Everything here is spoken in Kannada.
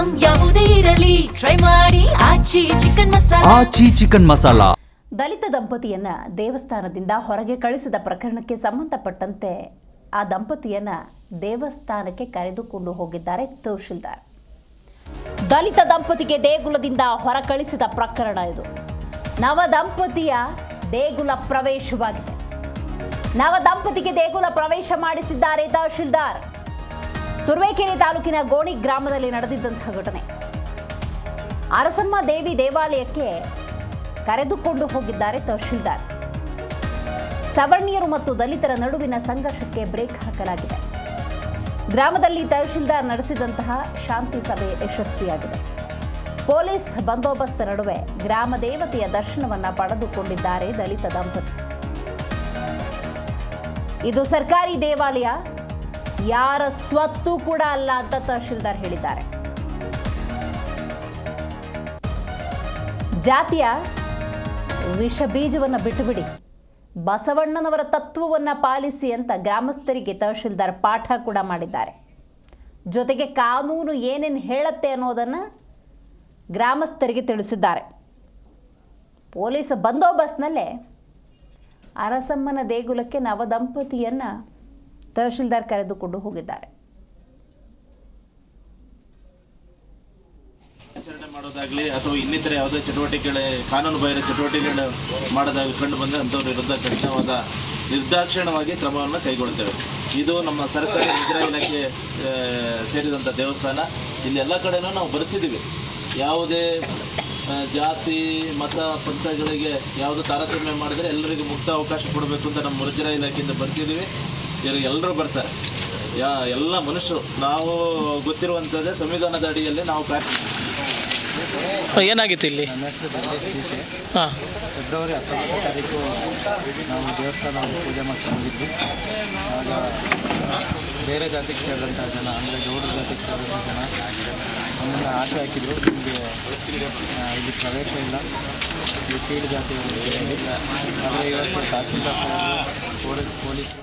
ಐಟಂ ಯಾವುದೇ ಇರಲಿ ಟ್ರೈ ಮಾಡಿ ಆಚಿ ಚಿಕನ್ ಮಸಾಲಾ. ದಲಿತ ದಂಪತಿಯನ್ನ ದೇವಸ್ಥಾನದಿಂದ ಹೊರಗೆ ಕಳಿಸಿದ ಪ್ರಕರಣಕ್ಕೆ ಸಂಬಂಧಪಟ್ಟಂತೆ ಆ ದಂಪತಿಯನ್ನ ದೇವಸ್ಥಾನಕ್ಕೆ ಕರೆದುಕೊಂಡು ಹೋಗಿದ್ದಾರೆ ತಹಶೀಲ್ದಾರ್. ದಲಿತ ದಂಪತಿಗೆ ದೇಗುಲದಿಂದ ಹೊರ ಕಳಿಸಿದ ಪ್ರಕರಣ ಇದು. ನವ ದಂಪತಿಯ ದೇಗುಲ ಪ್ರವೇಶವಾಗಿದೆ. ನವ ದಂಪತಿಗೆ ದೇಗುಲ ಪ್ರವೇಶ ಮಾಡಿಸಿದ್ದಾರೆ ತಹಶೀಲ್ದಾರ್. ತುರುವೇಕೆರೆ ತಾಲೂಕಿನ ಗೋಣಿ ಗ್ರಾಮದಲ್ಲಿ ನಡೆದಿದ್ದಂತಹ ಘಟನೆ. ಅರಸಮ್ಮ ದೇವಿ ದೇವಾಲಯಕ್ಕೆ ಕರೆದುಕೊಂಡು ಹೋಗಿದ್ದಾರೆ ತಹಶೀಲ್ದಾರ್. ಸವರ್ಣೀಯರು ಮತ್ತು ದಲಿತರ ನಡುವಿನ ಸಂಘರ್ಷಕ್ಕೆ ಬ್ರೇಕ್ ಹಾಕಲಾಗಿದೆ. ಗ್ರಾಮದಲ್ಲಿ ತಹಶೀಲ್ದಾರ್ ನಡೆಸಿದಂತಹ ಶಾಂತಿ ಸಭೆ ಯಶಸ್ವಿಯಾಗಿದೆ. ಪೊಲೀಸ್ ಬಂದೋಬಸ್ತ್ ನಡುವೆ ಗ್ರಾಮ ದೇವತೆಯ ದರ್ಶನವನ್ನ ಪಡೆದುಕೊಂಡಿದ್ದಾರೆ ದಲಿತ ದಂಪತಿ. ಇದು ಸರ್ಕಾರಿ ದೇವಾಲಯ, ಯಾರ ಸ್ವತ್ತು ಕೂಡ ಅಲ್ಲ ಅಂತ ತಹಶೀಲ್ದಾರ್ ಹೇಳಿದ್ದಾರೆ. ಜಾತಿಯ ವಿಷ ಬೀಜವನ್ನು ಬಿಟ್ಟುಬಿಡಿ, ಬಸವಣ್ಣನವರ ತತ್ವವನ್ನ ಪಾಲಿಸಿ ಅಂತ ಗ್ರಾಮಸ್ಥರಿಗೆ ತಹಶೀಲ್ದಾರ್ ಪಾಠ ಕೂಡ ಮಾಡಿದ್ದಾರೆ. ಜೊತೆಗೆ ಕಾನೂನು ಏನೇನು ಹೇಳುತ್ತೆ ಅನ್ನೋದನ್ನ ಗ್ರಾಮಸ್ಥರಿಗೆ ತಿಳಿಸಿದ್ದಾರೆ. ಪೊಲೀಸ್ ಬಂದೋಬಸ್ತ್ನಲ್ಲೇ ಅರಸಮ್ಮನ ದೇಗುಲಕ್ಕೆ ನವದಂಪತಿಯನ್ನ ತಹಶೀಲ್ದಾರ್ ಕರೆದುಕೊಂಡು ಹೋಗಿದ್ದಾರೆ. ಆಚರಣೆ ಮಾಡೋದಾಗ್ಲಿ ಅಥವಾ ಇನ್ನಿತರ ಯಾವುದೇ ಚಟುವಟಿಕೆಗಳು ಕಾನೂನು ಬಾಹಿರ ಚಟುವಟಿಕೆಗಳು ಮಾಡೋದಾಗಲಿ ಕಂಡು ಬಂದರೆ ಅಂಥವ್ರ ವಿರುದ್ಧ ಕಠಿಣವಾದ ನಿರ್ದಾಕ್ಷಿಣ್ಯವಾಗಿ ಕ್ರಮವನ್ನು ಕೈಗೊಳ್ಳುತ್ತೇವೆ. ಇದು ನಮ್ಮ ಸರ್ಕಾರಿ ಮುಜರಾಯಿ ಇಲಾಖೆ ಸೇರಿದಂಥ ದೇವಸ್ಥಾನ. ಇಲ್ಲಿ ಎಲ್ಲ ಕಡೆನೂ ನಾವು ಬರೆಸಿದ್ದೀವಿ. ಯಾವುದೇ ಜಾತಿ ಮತ ಪಂಥಗಳಿಗೆ ಯಾವುದು ತಾರತಮ್ಯ ಮಾಡಿದರೆ ಎಲ್ಲರಿಗೂ ಮುಕ್ತ ಅವಕಾಶ ಕೊಡಬೇಕು ಅಂತ ನಮ್ಮ ಮುಜರಾಯಿ ಇಲಾಖೆಯಿಂದ ಬರೆಸಿದ್ದೀವಿ. ಇವ್ರಿಗೆ ಎಲ್ಲರೂ ಬರ್ತಾರೆ, ಎಲ್ಲ ಮನುಷ್ಯರು. ನಾವು ಗೊತ್ತಿರುವಂಥದ್ದೇ ಸಂವಿಧಾನದ ಅಡಿಯಲ್ಲಿ ನಾವು ಏನಾಗಿತ್ತು ಇಲ್ಲಿ? ಹಾಂ, ಫೆಬ್ರವರಿ 19ನೇ ತಾರೀಕು ನಾವು ದೇವಸ್ಥಾನವನ್ನು ಪೂಜೆ ಮಾಡ್ಕೊಂಡಿದ್ವಿ. ಆಗ ಬೇರೆ ಜಾತಿಗೆ ಸೇರಿದಂಥ ಜನ, ಅಂದರೆ ಗೌಡ ಜಾತಿಗೆ ಸೇರಿದಂಥ ಜನ ನಮ್ಮನ್ನು ಆಚೆ ಹಾಕಿದ್ರು. ನಿಮಗೆ ಇಲ್ಲಿ ಪ್ರವೇಶ ಇಲ್ಲ, ಇಲ್ಲಿ ಕೀಳು ಜಾತಿಗಳು ಏನಿಲ್ಲ. ಆದರೆ ಇವತ್ತು ತಹಸೀಲ್ದಾರ್ ಪೊಲೀಸರು